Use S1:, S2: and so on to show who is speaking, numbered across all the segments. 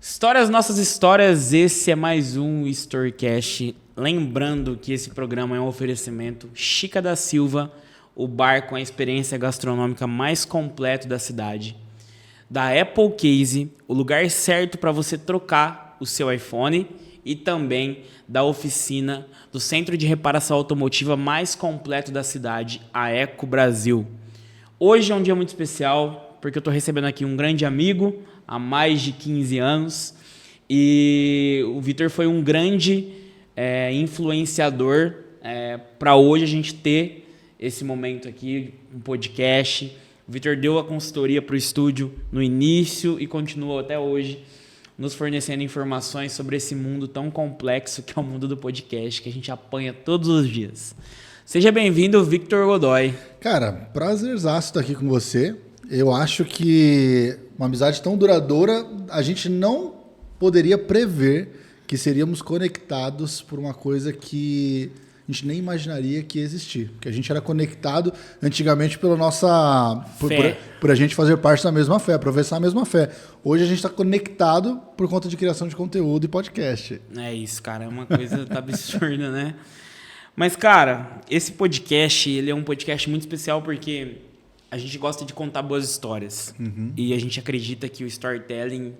S1: Histórias, nossas histórias, esse é mais um Storycast. Lembrando que esse programa é um oferecimento Chica da Silva, o bar com a experiência gastronômica mais completa da cidade. Da Apple Case, o lugar certo para você trocar o seu iPhone. E também da oficina do centro de reparação automotiva mais completo da cidade, a Eco Brasil. Hoje é um dia muito especial, porque eu estou recebendo aqui um grande amigo, há mais de 15 anos. E o Vitor foi um grande influenciador para hoje a gente ter esse momento aqui, um podcast. O Vitor deu a consultoria para o estúdio no início e continua até hoje, nos fornecendo informações sobre esse mundo tão complexo que é o mundo do podcast, que a gente apanha todos os dias. Seja bem-vindo, Victor Godoy.
S2: Cara, prazerzaço estar aqui com você. Eu acho que uma amizade tão duradoura, a gente não poderia prever que seríamos conectados por uma coisa que a gente nem imaginaria que ia existir. Porque a gente era conectado antigamente pela nossa... Por a gente fazer parte da mesma fé, professar a mesma fé. Hoje a gente está conectado por conta de criação de conteúdo e podcast.
S1: É isso, cara. É uma coisa absurda, né? Mas, cara, esse podcast, ele é um podcast muito especial porque a gente gosta de contar boas histórias. Uhum. E a gente acredita que o storytelling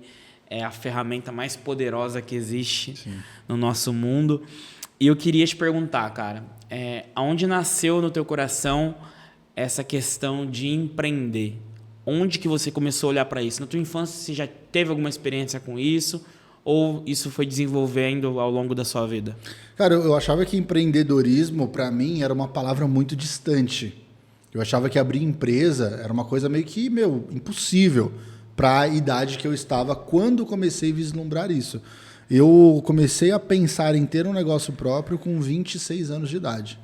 S1: é a ferramenta mais poderosa que existe no nosso mundo. E eu queria te perguntar, cara, aonde nasceu no teu coração essa questão de empreender? Onde que você começou a olhar para isso? Na tua infância você já teve alguma experiência com isso? Ou isso foi desenvolvendo ao longo da sua vida?
S2: Cara, eu achava que empreendedorismo, para mim, era uma palavra muito distante. Eu achava que abrir empresa era uma coisa meio que, impossível para a idade que eu estava quando comecei a vislumbrar isso. Eu comecei a pensar em ter um negócio próprio com 26 anos de idade.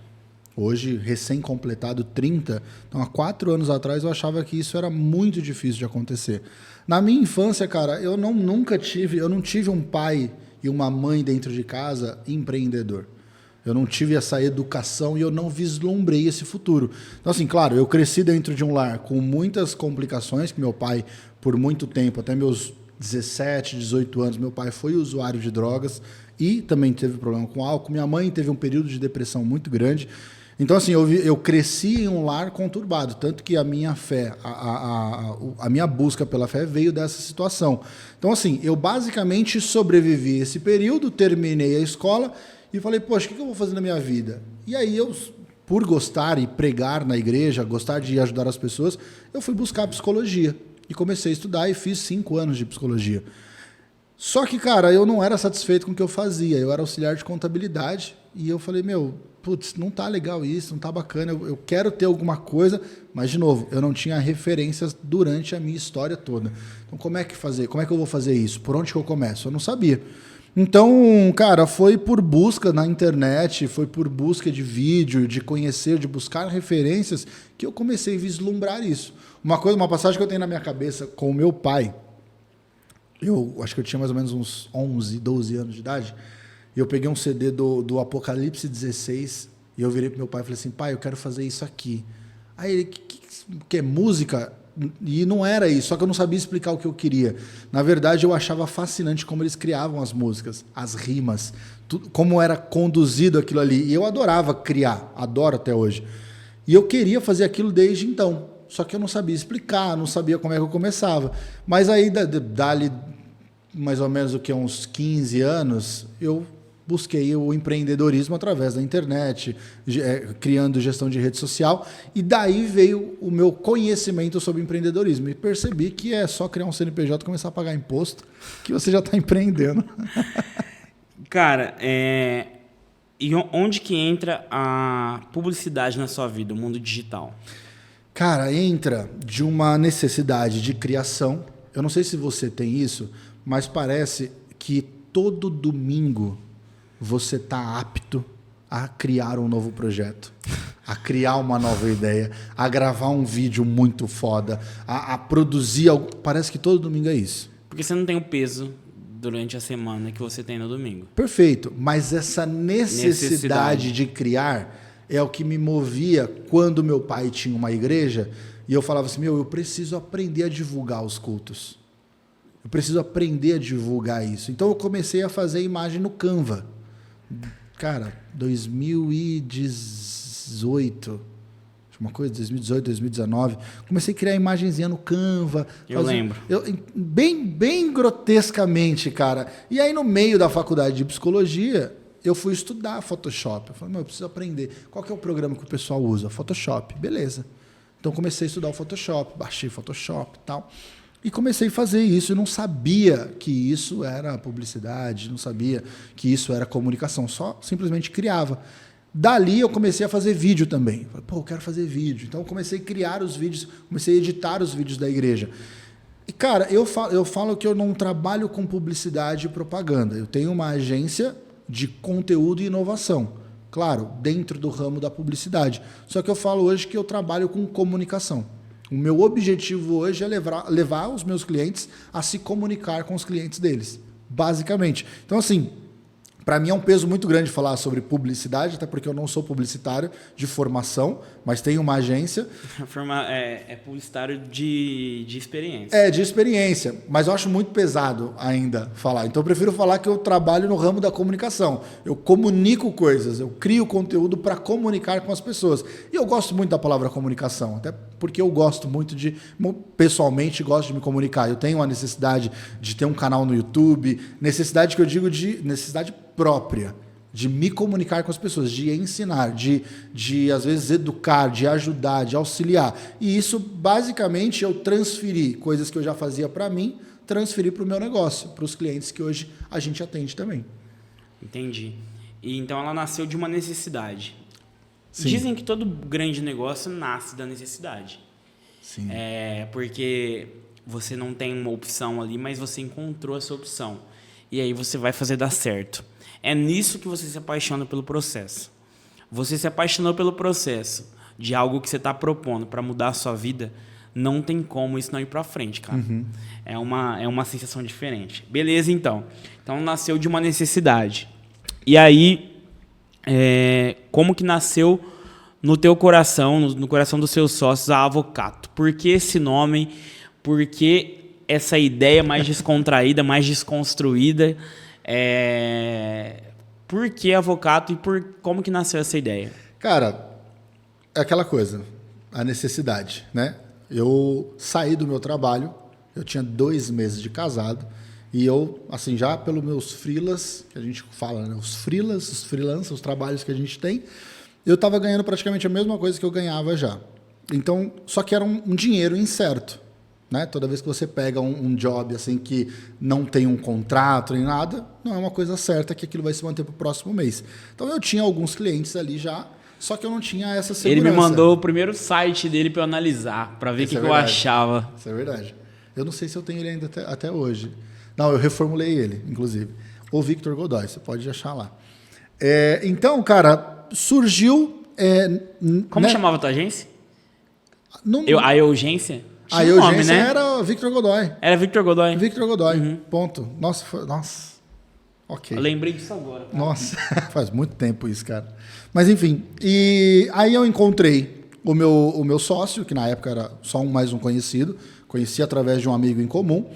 S2: Hoje, recém-completado 30, então há 4 anos atrás eu achava que isso era muito difícil de acontecer. Na minha infância, cara, eu não tive um pai e uma mãe dentro de casa empreendedor. Eu não tive essa educação e eu não vislumbrei esse futuro. Então, assim, claro, eu cresci dentro de um lar com muitas complicações, que meu pai, por muito tempo, até meus 17, 18 anos, meu pai foi usuário de drogas e também teve problema com álcool. Minha mãe teve um período de depressão muito grande. Então, assim, eu cresci em um lar conturbado, tanto que a minha fé, a minha busca pela fé veio dessa situação. Então, assim, eu basicamente sobrevivi esse período, terminei a escola e falei, poxa, o que eu vou fazer na minha vida? E aí eu, por gostar e pregar na igreja, gostar de ajudar as pessoas, eu fui buscar psicologia. E comecei a estudar e fiz 5 anos de psicologia. Só que, cara, eu não era satisfeito com o que eu fazia. Eu era auxiliar de contabilidade e eu falei, não tá legal isso, não tá bacana. Eu quero ter alguma coisa, mas, de novo, eu não tinha referências durante a minha história toda. Então, como é que eu vou fazer isso? Por onde que eu começo? Eu não sabia. Então, cara, foi por busca na internet, foi por busca de vídeo, de conhecer, de buscar referências, que eu comecei a vislumbrar isso. Uma passagem que eu tenho na minha cabeça com o meu pai, eu acho que eu tinha mais ou menos uns 11, 12 anos de idade, e eu peguei um CD do Apocalipse 16, e eu virei pro meu pai e falei assim, pai, eu quero fazer isso aqui. Aí ele, que é música? E não era isso, só que eu não sabia explicar o que eu queria. Na verdade, eu achava fascinante como eles criavam as músicas, as rimas, como era conduzido aquilo ali. E eu adorava criar, adoro até hoje. E eu queria fazer aquilo desde então, só que eu não sabia explicar, não sabia como é que eu começava. Mas aí, dali mais ou menos uns 15 anos, eu busquei o empreendedorismo através da internet, criando gestão de rede social, e daí veio o meu conhecimento sobre empreendedorismo. E percebi que é só criar um CNPJ e começar a pagar imposto, que você já está empreendendo.
S1: Cara, e onde que entra a publicidade na sua vida, o mundo digital?
S2: Cara, entra de uma necessidade de criação. Eu não sei se você tem isso, mas parece que todo domingo você está apto a criar um novo projeto, a criar uma nova ideia, a gravar um vídeo muito foda, a produzir algo. Parece que todo domingo é isso.
S1: Porque você não tem o peso durante a semana que você tem no domingo.
S2: Perfeito, mas essa necessidade de criar é o que me movia quando meu pai tinha uma igreja e eu falava assim, eu preciso aprender a divulgar os cultos. Eu preciso aprender a divulgar isso. Então eu comecei a fazer imagem no Canva. Cara, 2018, uma coisa, 2018, 2019. Comecei a criar imagenzinha no Canva.
S1: Eu lembro.
S2: Bem grotescamente, cara. E aí, no meio da faculdade de psicologia, eu fui estudar Photoshop. Eu falei, eu preciso aprender. Qual que é o programa que o pessoal usa? Photoshop. Beleza. Então, comecei a estudar o Photoshop, baixei Photoshop e tal. E comecei a fazer isso. Eu não sabia que isso era publicidade, não sabia que isso era comunicação. Só simplesmente criava. Dali eu comecei a fazer vídeo também. Falei, eu quero fazer vídeo. Então eu comecei a criar os vídeos, comecei a editar os vídeos da igreja. E, cara, eu falo que eu não trabalho com publicidade e propaganda. Eu tenho uma agência de conteúdo e inovação. Claro, dentro do ramo da publicidade. Só que eu falo hoje que eu trabalho com comunicação. O meu objetivo hoje é levar os meus clientes a se comunicar com os clientes deles. Basicamente. Então, assim, para mim é um peso muito grande falar sobre publicidade, até porque eu não sou publicitário de formação, mas tenho uma agência.
S1: É publicitário de experiência.
S2: É, de experiência, mas eu acho muito pesado ainda falar. Então eu prefiro falar que eu trabalho no ramo da comunicação. Eu comunico coisas, eu crio conteúdo para comunicar com as pessoas. E eu gosto muito da palavra comunicação, até porque eu gosto muito pessoalmente gosto de me comunicar. Eu tenho a necessidade de ter um canal no YouTube, necessidade que eu digo de necessidade própria, de me comunicar com as pessoas, de ensinar, de às vezes educar, de ajudar, de auxiliar. E isso, basicamente, eu transferi coisas que eu já fazia para mim, transferi para o meu negócio, para os clientes que hoje a gente atende também.
S1: Entendi. E então ela nasceu de uma necessidade.
S2: Sim.
S1: Dizem que todo grande negócio nasce da necessidade.
S2: Sim.
S1: Porque você não tem uma opção ali, mas você encontrou essa opção. E aí você vai fazer dar certo. É nisso que você se apaixona pelo processo. Você se apaixonou pelo processo de algo que você está propondo para mudar a sua vida, não tem como isso não ir para frente, cara.
S2: Uhum.
S1: É uma sensação diferente. Beleza, então. Então nasceu de uma necessidade. E aí, como que nasceu no teu coração, no coração dos seus sócios, a Avocato? Por que esse nome? Por que essa ideia mais descontraída, mais desconstruída? Por que Avocato e como que nasceu essa ideia?
S2: Cara, é aquela coisa, a necessidade, né? Eu saí do meu trabalho, eu tinha 2 meses de casado, e eu, assim, já pelos meus freelas, que a gente fala, né? Os freelancers, os trabalhos que a gente tem, eu estava ganhando praticamente a mesma coisa que eu ganhava já. Então, só que era um dinheiro incerto, né? Toda vez que você pega um job assim que não tem um contrato nem nada, não é uma coisa certa que aquilo vai se manter para o próximo mês. Então eu tinha alguns clientes ali já, só que eu não tinha essa segurança.
S1: Ele me mandou o primeiro site dele para eu analisar, para ver o que eu achava.
S2: Isso é verdade. Eu não sei se eu tenho ele ainda até hoje. Não, eu reformulei ele, inclusive. O Victor Godoy, você pode achar lá. Então, cara, surgiu...
S1: Como chamava a tua agência? A Eugência?
S2: A Eugência era Victor Godoy.
S1: Era Victor Godoy?
S2: Victor Godoy, ponto. Nossa, ok.
S1: Eu lembrei disso agora. Cara.
S2: Nossa, faz muito tempo isso, cara. Mas enfim, e aí eu encontrei o meu sócio, que na época era só mais um conhecido, conheci através de um amigo em comum,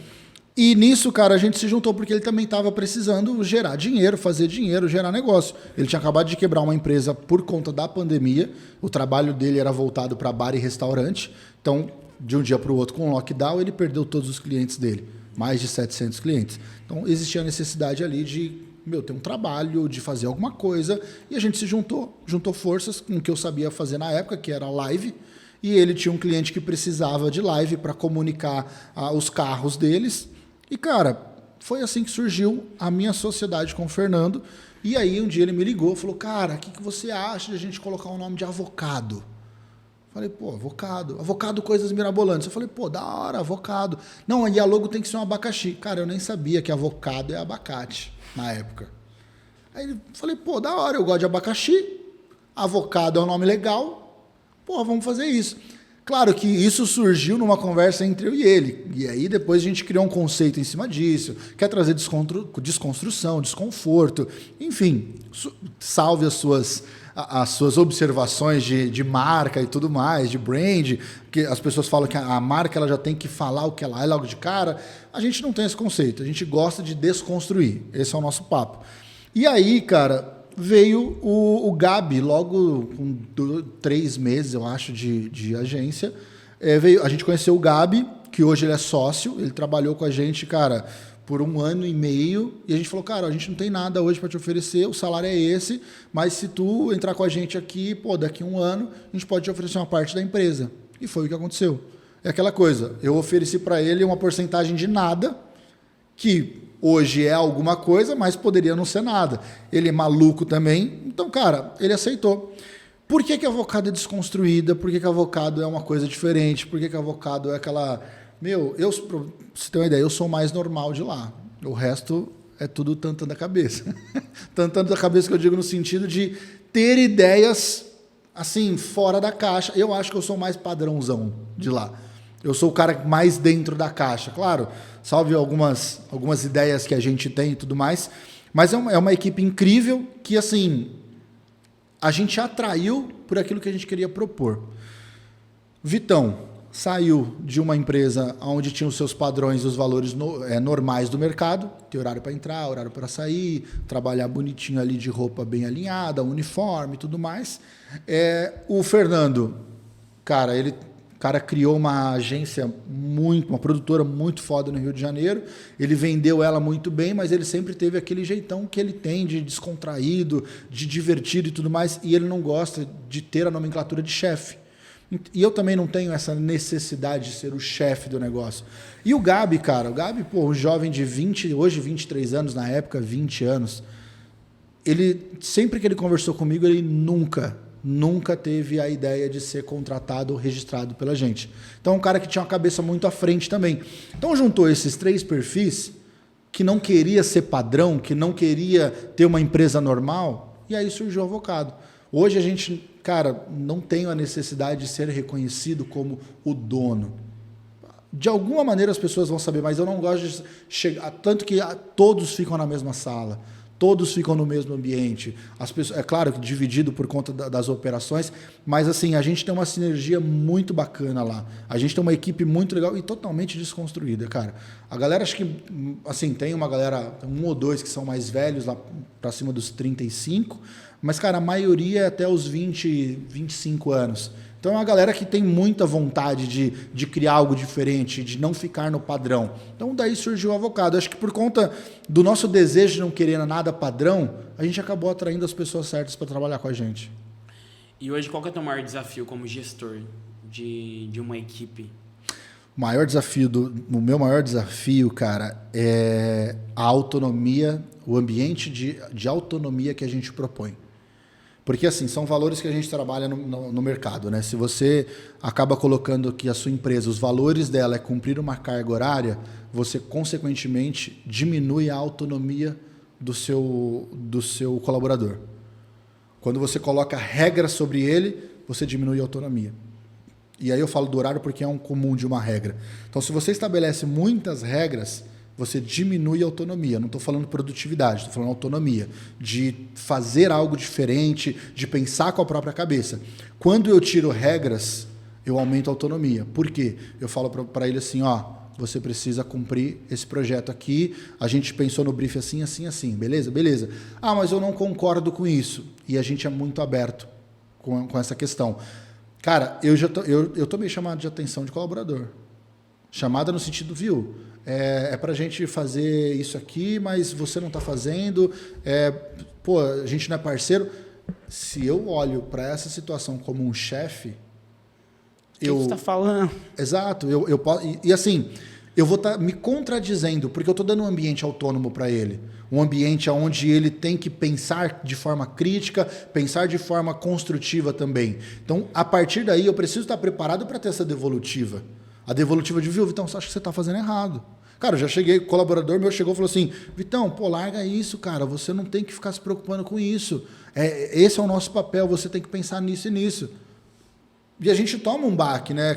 S2: e nisso, cara, a gente se juntou porque ele também estava precisando gerar dinheiro, fazer dinheiro, gerar negócio. Ele tinha acabado de quebrar uma empresa por conta da pandemia, o trabalho dele era voltado para bar e restaurante, então de um dia para o outro, com o lockdown, ele perdeu todos os clientes dele, mais de 700 clientes. Então existia a necessidade ali de ter um trabalho, de fazer alguma coisa, e a gente se juntou forças com o que eu sabia fazer na época, que era live, e ele tinha um cliente que precisava de live para comunicar os carros deles, e cara, foi assim que surgiu a minha sociedade com o Fernando, e aí um dia ele me ligou e falou, cara, o que você acha de a gente colocar o nome de Avocado? Falei, avocado coisas mirabolantes. Eu falei, da hora, avocado. Não, e a logo tem que ser um abacaxi. Cara, eu nem sabia que avocado é abacate na época. Aí falei, da hora, eu gosto de abacaxi, avocado é um nome legal, vamos fazer isso. Claro que isso surgiu numa conversa entre eu e ele. E aí depois a gente criou um conceito em cima disso, quer trazer desconstrução, desconforto, enfim, salve as suas as suas observações de marca e tudo mais, de brand, que as pessoas falam que a marca ela já tem que falar o que ela é logo de cara. A gente não tem esse conceito, a gente gosta de desconstruir. Esse é o nosso papo. E aí, cara, veio o Gabi, logo com 3 meses, eu acho, de agência. A gente conheceu o Gabi, que hoje ele é sócio, ele trabalhou com a gente, cara, por 1 ano e meio, e a gente falou, cara, a gente não tem nada hoje para te oferecer, o salário é esse, mas se tu entrar com a gente aqui, pô, daqui a 1 ano, a gente pode te oferecer uma parte da empresa. E foi o que aconteceu. É aquela coisa, eu ofereci para ele uma porcentagem de nada, que hoje é alguma coisa, mas poderia não ser nada. Ele é maluco também, então, cara, ele aceitou. Por que a Avocado é desconstruída? Por que a Avocado é uma coisa diferente? Por que a Avocado é aquela... pra você ter uma ideia, eu sou mais normal de lá. O resto é tudo tantando da cabeça. Tantando da cabeça que eu digo no sentido de ter ideias, assim, fora da caixa. Eu acho que eu sou mais padrãozão de lá. Eu sou o cara mais dentro da caixa. Claro, salve algumas ideias que a gente tem e tudo mais, mas é uma equipe incrível que, assim, a gente atraiu por aquilo que a gente queria propor. Vitão saiu de uma empresa onde tinha os seus padrões e os valores normais do mercado, ter horário para entrar, horário para sair, trabalhar bonitinho ali de roupa bem alinhada, uniforme e tudo mais. O Fernando, cara, o cara criou uma agência uma produtora muito foda no Rio de Janeiro. Ele vendeu ela muito bem, mas ele sempre teve aquele jeitão que ele tem de descontraído, de divertido e tudo mais, e ele não gosta de ter a nomenclatura de chefe. E eu também não tenho essa necessidade de ser o chefe do negócio. E o Gabi, cara, pô, um jovem de 20, hoje 23 anos, na época 20 anos, ele, sempre que ele conversou comigo, ele nunca teve a ideia de ser contratado ou registrado pela gente. Então, é um cara que tinha uma cabeça muito à frente também. Então, juntou esses 3 perfis, que não queria ser padrão, que não queria ter uma empresa normal, e aí surgiu o Avocado. Hoje a gente, cara, não tem a necessidade de ser reconhecido como o dono. De alguma maneira as pessoas vão saber, mas eu não gosto de chegar... Tanto que todos ficam na mesma sala, todos ficam no mesmo ambiente. As pessoas, é claro que dividido por conta das operações, mas assim, a gente tem uma sinergia muito bacana lá. A gente tem uma equipe muito legal e totalmente desconstruída, cara. A galera, acho que, assim, tem uma galera, 1 ou 2 que são mais velhos, lá pra cima dos 35, mas, cara, a maioria é até os 20, 25 anos. Então é uma galera que tem muita vontade de criar algo diferente, de não ficar no padrão. Então daí surgiu o Avocado. Acho que por conta do nosso desejo de não querer nada padrão, a gente acabou atraindo as pessoas certas para trabalhar com a gente.
S1: E hoje qual que é o teu maior desafio como gestor de uma equipe?
S2: O meu maior desafio, cara, é a autonomia, o ambiente de autonomia que a gente propõe. Porque, assim, são valores que a gente trabalha no mercado, né? Se você acaba colocando que a sua empresa, os valores dela é cumprir uma carga horária, você, consequentemente, diminui a autonomia do seu colaborador. Quando você coloca regras sobre ele, você diminui a autonomia. E aí eu falo do horário porque é um comum de uma regra. Então, se você estabelece muitas regras, você diminui a autonomia. Não estou falando produtividade, estou falando autonomia. De fazer algo diferente, de pensar com a própria cabeça. Quando eu tiro regras, eu aumento a autonomia. Por quê? Eu falo para ele assim, ó, você precisa cumprir esse projeto aqui, a gente pensou no brief assim, assim, assim, beleza? Beleza. Ah, mas eu não concordo com isso. E a gente é muito aberto com essa questão. Cara, eu tomei chamada de atenção de colaborador. Chamada no sentido, viu? É para a gente fazer isso aqui, mas você não está fazendo. Pô, a gente não é parceiro. Se eu olho para essa situação como um chefe...
S1: O que você está falando?
S2: Exato. Eu posso, e assim, eu vou estar me contradizendo, porque eu estou dando um ambiente autônomo para ele. Um ambiente onde ele tem que pensar de forma crítica, pensar de forma construtiva também. Então, a partir daí, eu preciso estar preparado para ter essa devolutiva. A devolutiva de, viu, Vitão, você acha que você está fazendo errado. Cara, eu já cheguei, o colaborador meu chegou e falou assim, Vitão, pô, larga isso, cara, você não tem que ficar se preocupando com isso. Esse é o nosso papel, você tem que pensar nisso e nisso. E a gente toma um baque, né?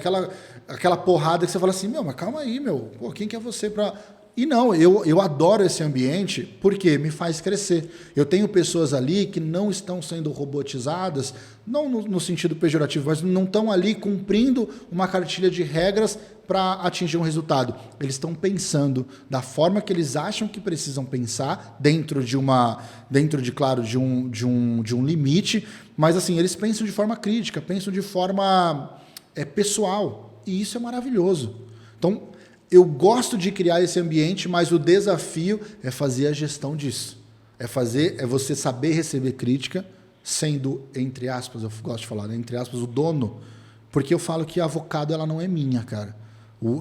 S2: Aquela porrada que você fala assim, meu, mas calma aí, meu, pô, quem que é você para... E não, eu adoro esse ambiente porque me faz crescer. Eu tenho pessoas ali que não estão sendo robotizadas, não no sentido pejorativo, mas não estão ali cumprindo uma cartilha de regras para atingir um resultado. Eles estão pensando da forma que eles acham que precisam pensar, dentro de um limite, mas assim, eles pensam de forma crítica, pensam de forma pessoal. E isso é maravilhoso. Então, eu gosto de criar esse ambiente, mas o desafio é fazer a gestão disso. É você saber receber crítica, sendo, entre aspas, eu gosto de falar, né, entre aspas, o dono. Porque eu falo que a Avocado ela não é minha, cara.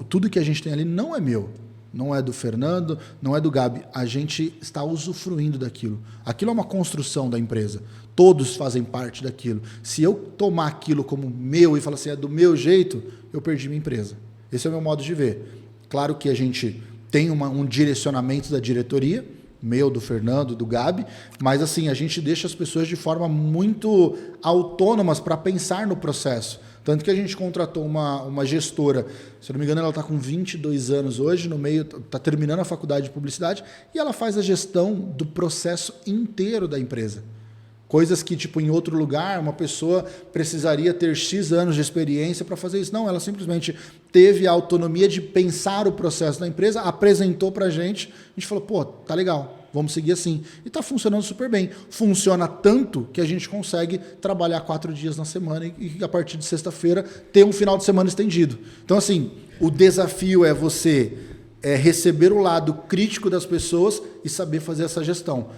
S2: Tudo que a gente tem ali não é meu. Não é do Fernando, não é do Gabi. A gente está usufruindo daquilo. Aquilo é uma construção da empresa. Todos fazem parte daquilo. Se eu tomar aquilo como meu e falar assim, é do meu jeito, eu perdi minha empresa. Esse é o meu modo de ver. Claro que a gente tem um direcionamento da diretoria, meu, do Fernando, do Gabi, mas assim, a gente deixa as pessoas de forma muito autônomas para pensar no processo. Tanto que a gente contratou uma gestora, se eu não me engano, ela está com 22 anos hoje, está terminando a faculdade de publicidade, e ela faz a gestão do processo inteiro da empresa. Coisas que, tipo, em outro lugar, uma pessoa precisaria ter X anos de experiência para fazer isso. Não, ela simplesmente teve a autonomia de pensar o processo da empresa, apresentou para a gente falou, pô, tá legal, vamos seguir assim. E está funcionando super bem. Funciona tanto que a gente consegue trabalhar 4 dias na semana e a partir de sexta-feira, ter um final de semana estendido. Então, assim, o desafio é você receber o lado crítico das pessoas e saber fazer essa gestão.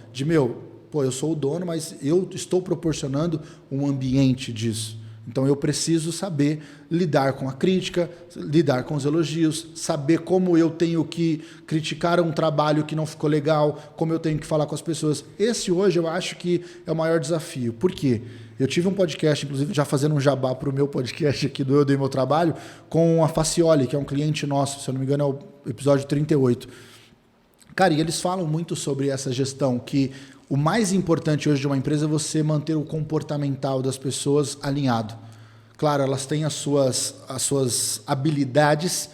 S2: Pô, eu sou o dono, mas eu estou proporcionando um ambiente disso. Então eu preciso saber lidar com a crítica, lidar com os elogios, saber como eu tenho que criticar um trabalho que não ficou legal, como eu tenho que falar com as pessoas. Esse hoje eu acho que é o maior desafio. Por quê? Eu tive um podcast, inclusive já fazendo um jabá para o meu podcast aqui do Eu Dei Meu Trabalho, com a Facioli, que é um cliente nosso, se eu não me engano é o episódio 38. Cara, e eles falam muito sobre essa gestão, que o mais importante hoje de uma empresa é você manter o comportamental das pessoas alinhado. Claro, elas têm as suas habilidades,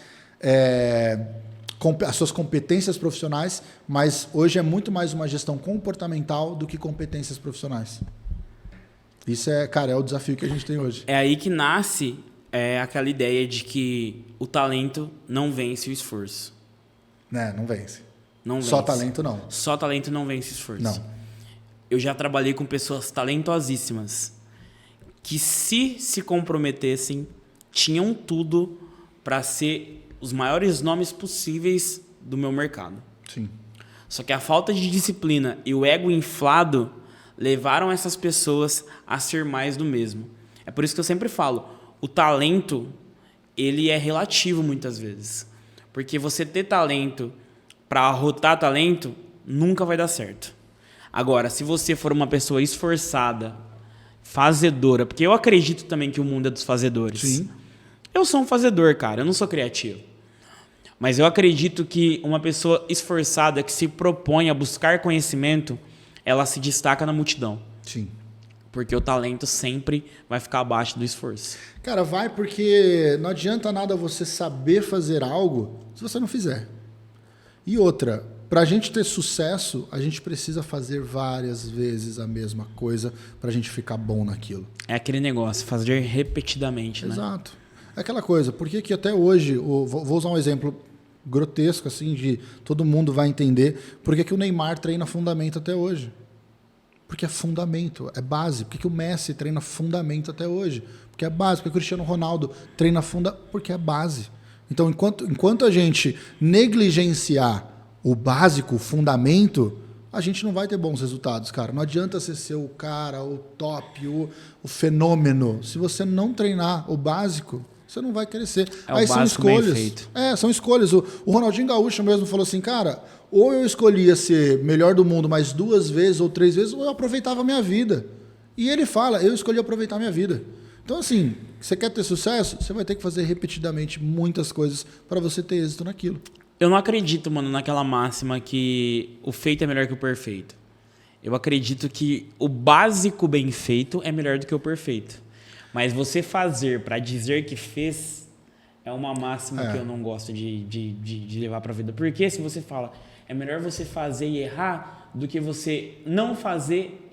S2: as suas competências profissionais, mas hoje é muito mais uma gestão comportamental do que competências profissionais. Isso é o desafio que a gente tem hoje.
S1: É aí que nasce aquela ideia de que o talento não vence o esforço.
S2: Não vence.
S1: Não vence.
S2: Só talento não.
S1: Só talento não vence esforço.
S2: Não.
S1: Eu já trabalhei com pessoas talentosíssimas que, se comprometessem, tinham tudo para ser os maiores nomes possíveis do meu mercado.
S2: Sim.
S1: Só que a falta de disciplina e o ego inflado levaram essas pessoas a ser mais do mesmo. É por isso que eu sempre falo, o talento, ele é relativo muitas vezes. Porque você ter talento para arrotar talento, nunca vai dar certo. Agora, se você for uma pessoa esforçada, fazedora, porque eu acredito também que o mundo é dos fazedores.
S2: Sim.
S1: Eu sou um fazedor, cara, eu não sou criativo. Mas eu acredito que uma pessoa esforçada que se propõe a buscar conhecimento, ela se destaca na multidão.
S2: Sim.
S1: Porque o talento sempre vai ficar abaixo do esforço.
S2: Cara, vai porque não adianta nada você saber fazer algo se você não fizer. E outra, para a gente ter sucesso, a gente precisa fazer várias vezes a mesma coisa para a gente ficar bom naquilo.
S1: É aquele negócio, fazer repetidamente, né?
S2: Exato. É aquela coisa, por que até hoje, vou usar um exemplo grotesco, assim, de todo mundo vai entender, por que o Neymar treina fundamento até hoje? Porque é fundamento, é base. Por que o Messi treina fundamento até hoje? Porque é base. Por que o Cristiano Ronaldo treina fundamento? Porque é base. Então, enquanto a gente negligenciar o básico, o fundamento, a gente não vai ter bons resultados, cara. Não adianta você ser o cara, o top, o fenômeno. Se você não treinar o básico, você não vai crescer. Aí são escolhas. Bem feito. São escolhas. O Ronaldinho Gaúcho mesmo falou assim, cara, ou eu escolhia ser melhor do mundo mais 2 vezes ou 3 vezes, ou eu aproveitava a minha vida. E ele fala, eu escolhi aproveitar a minha vida. Então, assim, você quer ter sucesso? Você vai ter que fazer repetidamente muitas coisas para você ter êxito naquilo.
S1: Eu não acredito, mano, naquela máxima que o feito é melhor que o perfeito. Eu acredito que o básico bem feito é melhor do que o perfeito. Mas você fazer para dizer que fez É uma máxima que eu não gosto de levar pra vida. Porque se você fala, é melhor você fazer e errar do que você não fazer.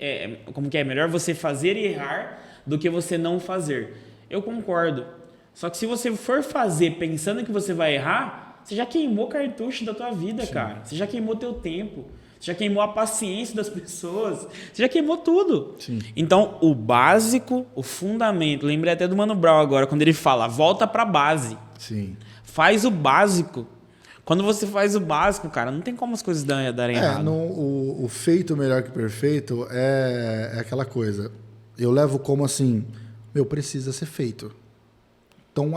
S1: Como que é? Melhor você fazer e errar do que você não fazer. Eu concordo. Só que se você for fazer pensando que você vai errar, você já queimou cartucho da tua vida, cara. Você já queimou teu tempo. Você já queimou a paciência das pessoas. Você já queimou tudo.
S2: Sim.
S1: Então, o básico, o fundamento. Lembrei até do Mano Brown agora, quando ele fala, volta pra base.
S2: Sim.
S1: Faz o básico. Quando você faz o básico, cara, não tem como as coisas darem errado.
S2: O feito melhor que perfeito é aquela coisa. Eu levo como assim, precisa ser feito. Então,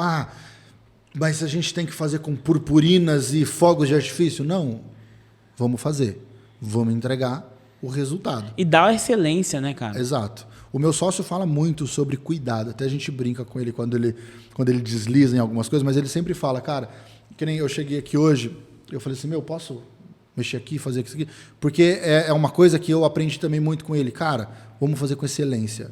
S2: mas a gente tem que fazer com purpurinas e fogos de artifício? Não. Vamos fazer. Vamos entregar o resultado.
S1: E dá a excelência, né, cara?
S2: Exato. O meu sócio fala muito sobre cuidado. Até a gente brinca com ele quando ele desliza em algumas coisas, mas ele sempre fala, cara, que nem eu cheguei aqui hoje, eu falei assim, posso mexer aqui, fazer isso aqui? Porque é uma coisa que eu aprendi também muito com ele. Cara, vamos fazer com excelência.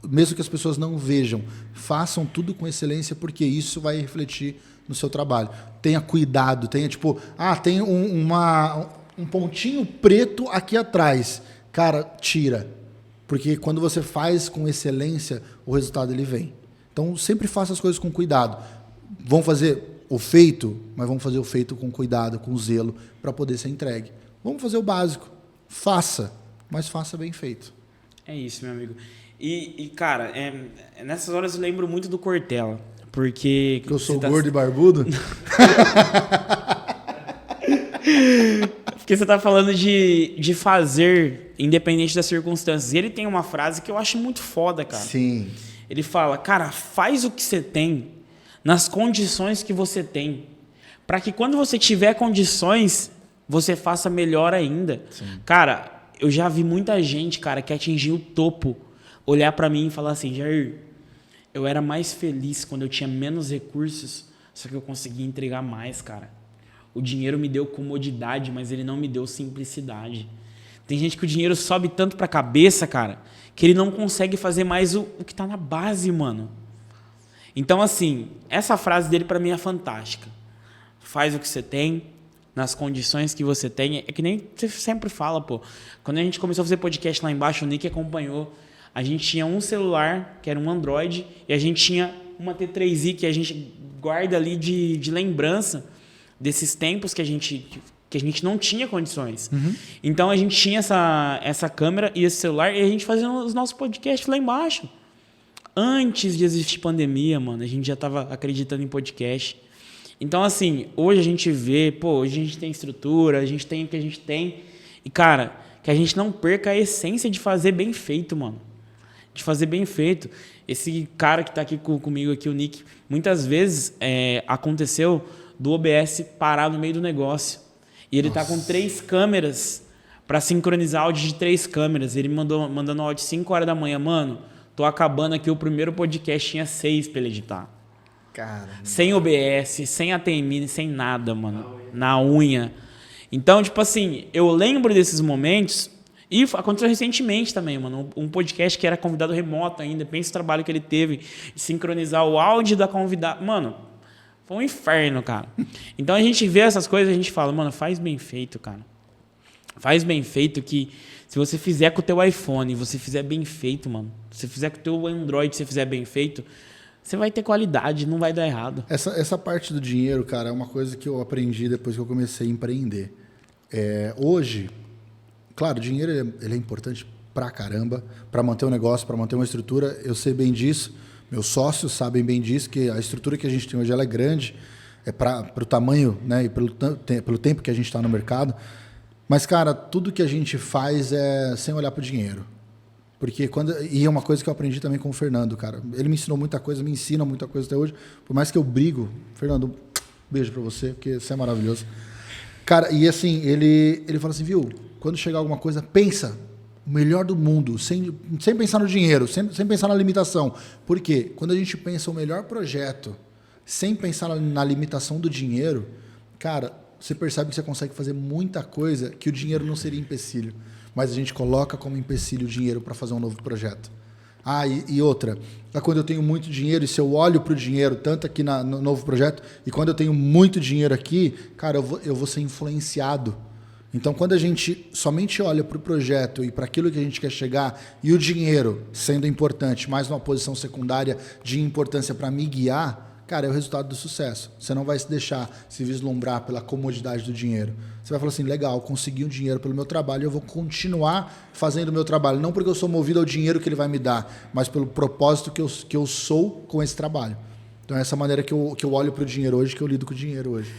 S2: Mesmo que as pessoas não vejam, façam tudo com excelência, porque isso vai refletir no seu trabalho. Tenha cuidado, tenha tem um pontinho preto aqui atrás. Cara, tira. Porque quando você faz com excelência, o resultado ele vem. Então, sempre faça as coisas com cuidado. Vamos fazer o feito, mas vamos fazer o feito com cuidado, com zelo, para poder ser entregue. Vamos fazer o básico. Faça, mas faça bem feito.
S1: É isso, meu amigo. E cara, nessas horas eu lembro muito do Cortella. Porque
S2: eu sou gordo e barbudo?
S1: Porque você tá falando de fazer independente das circunstâncias. E ele tem uma frase que eu acho muito foda, cara.
S2: Sim.
S1: Ele fala, cara, faz o que você tem nas condições que você tem. Para que quando você tiver condições, você faça melhor ainda.
S2: Sim.
S1: Cara, eu já vi muita gente, cara, que atingiu o topo, olhar para mim e falar assim, Jair, eu era mais feliz quando eu tinha menos recursos, só que eu conseguia entregar mais, cara. O dinheiro me deu comodidade, mas ele não me deu simplicidade. Tem gente que o dinheiro sobe tanto pra cabeça, cara, que ele não consegue fazer mais o que tá na base, mano. Então, assim, essa frase dele pra mim é fantástica. Faz o que você tem, nas condições que você tem. É que nem você sempre fala, pô. Quando a gente começou a fazer podcast lá embaixo, o Nick acompanhou. A gente tinha um celular, que era um Android, e a gente tinha uma T3i que a gente guarda ali de lembrança desses tempos que a gente não tinha condições. Uhum. Então a gente tinha essa câmera e esse celular e a gente fazia os nossos podcasts lá embaixo. Antes de existir pandemia, mano, a gente já estava acreditando em podcast. Então, assim, hoje a gente vê, hoje a gente tem estrutura, a gente tem o que a gente tem. E, cara, que a gente não perca a essência de fazer bem feito, mano. De fazer bem feito. Esse cara que está aqui comigo, aqui, o Nick, muitas vezes aconteceu do OBS parar no meio do negócio. E ele tá com 3 câmeras para sincronizar áudio de 3 câmeras. Ele mandando áudio 5 horas da manhã. Mano, tô acabando aqui o primeiro podcast, tinha 6 para ele editar.
S2: Caramba.
S1: Sem OBS, sem ATM, sem nada, mano. Na unha. Então, tipo assim, eu lembro desses momentos. E aconteceu recentemente também, mano. Um podcast que era convidado remoto ainda. Pensa o trabalho que ele teve de sincronizar o áudio da convidada. Mano, foi um inferno, cara. Então a gente vê essas coisas e a gente fala, mano, faz bem feito, cara. Faz bem feito que se você fizer com o teu iPhone, você fizer bem feito, mano. Se você fizer com o teu Android, você fizer bem feito, você vai ter qualidade, não vai dar errado.
S2: Essa parte do dinheiro, cara, é uma coisa que eu aprendi depois que eu comecei a empreender. Hoje, claro, o dinheiro ele é importante pra caramba, pra manter um negócio, pra manter uma estrutura. Eu sei bem disso. Meus sócios sabem bem disso, que a estrutura que a gente tem hoje ela é grande, para o tamanho, né, e pelo tempo que a gente está no mercado. Mas, cara, tudo que a gente faz é sem olhar para o dinheiro. E é uma coisa que eu aprendi também com o Fernando, cara. Ele me ensinou muita coisa, me ensina muita coisa até hoje. Por mais que eu brigo, Fernando, beijo para você, porque você é maravilhoso. Cara, e assim, ele fala assim, viu, quando chegar alguma coisa, pensa. O melhor do mundo, sem pensar no dinheiro, sem pensar na limitação. Por quê? Quando a gente pensa o melhor projeto, sem pensar na limitação do dinheiro, cara, você percebe que você consegue fazer muita coisa que o dinheiro não seria empecilho. Mas a gente coloca como empecilho o dinheiro para fazer um novo projeto. E outra, quando eu tenho muito dinheiro, e se eu olho para o dinheiro, tanto aqui no novo projeto, e quando eu tenho muito dinheiro aqui, cara, eu vou ser influenciado. Então, quando a gente somente olha para o projeto e para aquilo que a gente quer chegar, e o dinheiro sendo importante, mais numa posição secundária de importância para me guiar, cara, é o resultado do sucesso. Você não vai se deixar se vislumbrar pela comodidade do dinheiro. Você vai falar assim, legal, consegui um dinheiro pelo meu trabalho, eu vou continuar fazendo o meu trabalho. Não porque eu sou movido ao dinheiro que ele vai me dar, mas pelo propósito que eu sou com esse trabalho. Então é essa maneira que eu olho para o dinheiro hoje, que eu lido com o dinheiro hoje.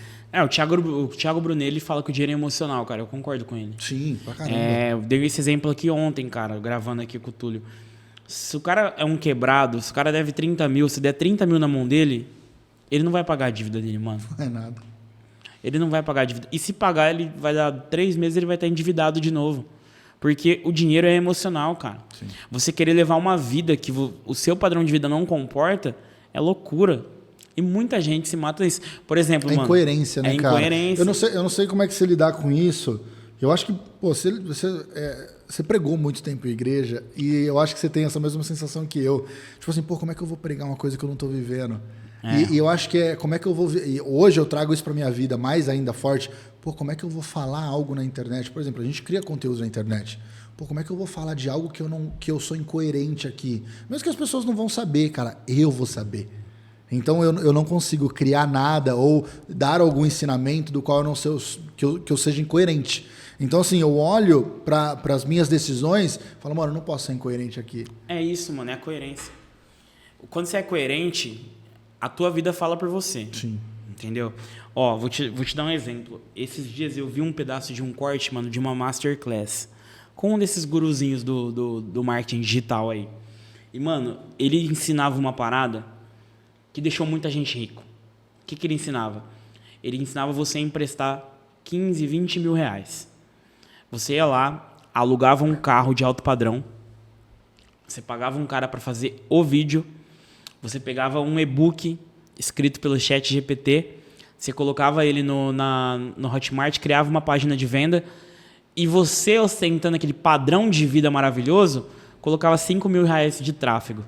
S1: O Thiago Brunelli fala que o dinheiro é emocional, cara. Eu concordo com ele.
S2: Sim, pra caramba.
S1: Eu dei esse exemplo aqui ontem, cara, gravando aqui com o Túlio. Se o cara é um quebrado, se o cara deve 30 mil, se der 30 mil na mão dele, ele não vai pagar a dívida dele, mano.
S2: Não é nada.
S1: Ele não vai pagar a dívida. E se pagar, ele vai dar 3 meses, ele vai estar endividado de novo. Porque o dinheiro é emocional, cara.
S2: Sim.
S1: Você querer levar uma vida que o seu padrão de vida não comporta é loucura. E muita gente se mata nisso. Por exemplo, mano...
S2: incoerência, né, cara?
S1: Incoerência.
S2: Eu não sei como é que você lidar com isso. Eu acho que, você pregou muito tempo em igreja e eu acho que você tem essa mesma sensação que eu. Tipo assim, como é que eu vou pregar uma coisa que eu não tô vivendo? E eu acho que como é que eu vou... E hoje eu trago isso pra minha vida mais ainda forte. Como é que eu vou falar algo na internet? Por exemplo, a gente cria conteúdo na internet. Como é que eu vou falar de algo que eu sou incoerente aqui? Mesmo que as pessoas não vão saber, cara, eu vou saber. Então eu não consigo criar nada ou dar algum ensinamento do qual eu não sei que eu seja incoerente. Então, assim, eu olho para as minhas decisões e falo, mano, eu não posso ser incoerente aqui.
S1: É isso, mano, é a coerência. Quando você é coerente, a tua vida fala por você.
S2: Sim.
S1: Entendeu? Ó, vou te dar um exemplo. Esses dias eu vi um pedaço de um corte, mano, de uma masterclass com um desses guruzinhos do marketing digital aí. E, mano, ele ensinava uma parada que deixou muita gente rico. O que ele ensinava? Ele ensinava você a emprestar 15, 20 mil reais. Você ia lá, alugava um carro de alto padrão, você pagava um cara para fazer o vídeo, você pegava um e-book escrito pelo ChatGPT, você colocava ele no Hotmart, criava uma página de venda e você, ostentando aquele padrão de vida maravilhoso, colocava 5 mil reais de tráfego.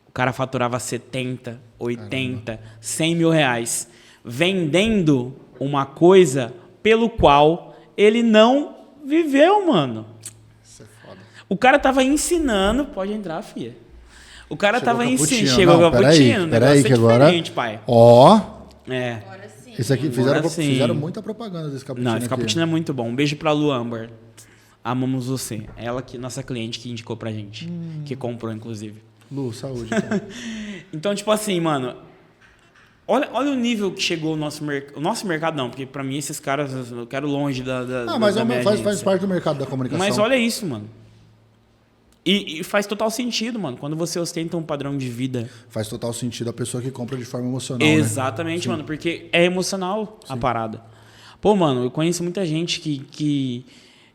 S1: O cara faturava 70, 80, 100 mil reais, vendendo uma coisa pelo qual ele não viveu, mano.
S2: Isso é foda.
S1: O cara tava ensinando... Pode entrar, filha. O cara tava ensinando...
S2: Chegou o cappuccino. Peraí, que agora...
S1: pai.
S2: Ó.
S3: Agora sim.
S2: Esse aqui fizeram muita propaganda desse cappuccino.
S1: Não, esse cappuccino é muito bom. Um beijo pra Lu Amber. Amamos você. Ela, nossa cliente, que indicou pra gente. Que comprou, inclusive.
S2: Lu, saúde. Cara.
S1: Então, tipo assim, mano... Olha o nível que chegou o nosso mercado. O nosso mercado não, porque pra mim esses caras, eu quero longe da
S2: mas
S1: da
S2: faz parte do mercado da comunicação.
S1: Mas olha isso, mano. E faz total sentido, mano. Quando você ostenta um padrão de vida.
S2: Faz total sentido a pessoa que compra de forma emocional.
S1: Exatamente,
S2: né?
S1: Mano. Porque é emocional a parada. Pô, mano, eu conheço muita gente que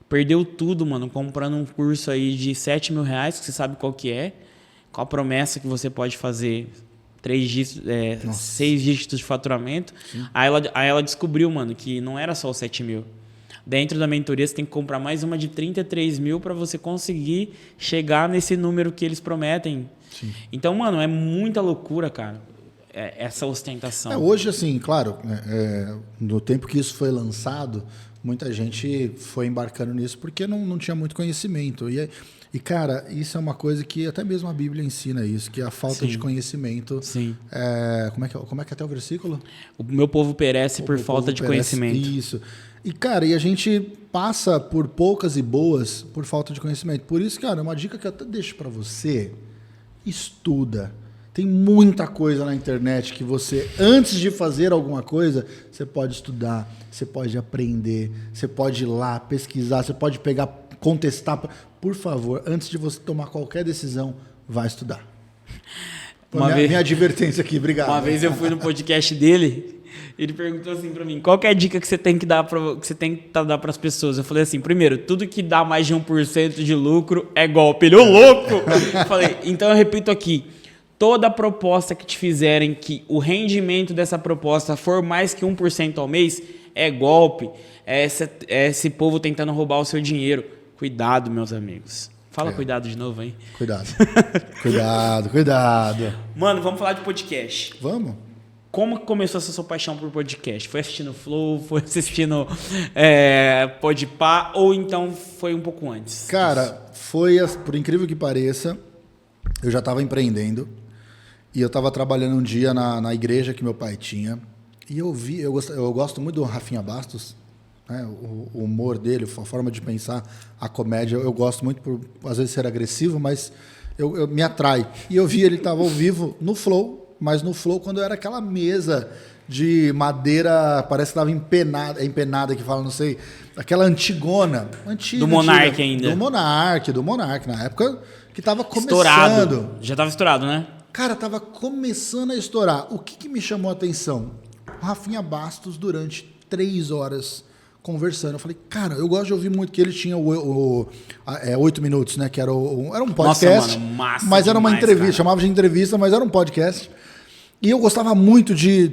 S1: perdeu tudo, mano, comprando um curso aí de 7 mil reais, que você sabe qual que é, com a promessa que você pode fazer 6 dígitos de faturamento. Aí ela descobriu, mano, que não era só os 7 mil. Dentro da mentoria, você tem que comprar mais uma de 33 mil para você conseguir chegar nesse número que eles prometem.
S2: Sim.
S1: Então, mano, é muita loucura, cara, essa ostentação.
S2: Hoje, assim, claro, no tempo que isso foi lançado, muita gente foi embarcando nisso porque não tinha muito conhecimento. E, cara, isso é uma coisa que até mesmo a Bíblia ensina isso, que é a falta de conhecimento.
S1: Sim.
S2: Como é que é até o versículo?
S1: O meu povo perece por falta de conhecimento.
S2: Isso. E, cara, e a gente passa por poucas e boas por falta de conhecimento. Por isso, cara, uma dica que eu até deixo para você, estuda. Tem muita coisa na internet que você, antes de fazer alguma coisa, você pode estudar, você pode aprender, você pode ir lá pesquisar, você pode pegar, contestar. Por favor, antes de você tomar qualquer decisão, vá estudar. Minha advertência aqui, obrigado.
S1: Uma vez eu fui no podcast dele, ele perguntou assim pra mim, qual que é a dica que você tem que dar para as pessoas? Eu falei assim, primeiro, tudo que dá mais de 1% de lucro é golpe. Ele, ô louco! Eu falei, então eu repito aqui, toda proposta que te fizerem que o rendimento dessa proposta for mais que 1% ao mês é golpe, é esse povo tentando roubar o seu dinheiro. Cuidado, meus amigos. Fala cuidado de novo, hein?
S2: Cuidado. Cuidado.
S1: Mano, vamos falar de podcast.
S2: Vamos?
S1: Como começou essa sua paixão por podcast? Foi assistindo Flow, foi assistindo Podpah, ou então foi um pouco antes?
S2: Cara, por incrível que pareça, eu já estava empreendendo e eu estava trabalhando um dia na igreja que meu pai tinha e eu gosto muito do Rafinha Bastos, né? O humor dele, a forma de pensar, a comédia, eu gosto muito por às vezes ser agressivo, mas eu me atrai. E eu vi ele estava ao vivo no Flow, mas no Flow, quando era aquela mesa de madeira, parece que estava empenada que fala, não sei, aquela antigona.
S1: Do Monark ainda.
S2: Do Monark, na época que estava começando.
S1: Estourado. Já estava estourado, né?
S2: Cara, estava começando a estourar. O que me chamou a atenção? O Rafinha Bastos, durante 3 horas conversando. Eu falei, cara, eu gosto de ouvir muito, que ele tinha 8 minutos, né? Que era um podcast.
S1: Nossa, mano, massa
S2: mas era uma
S1: demais,
S2: entrevista,
S1: cara.
S2: chamava de entrevista, mas era um podcast. E eu gostava muito de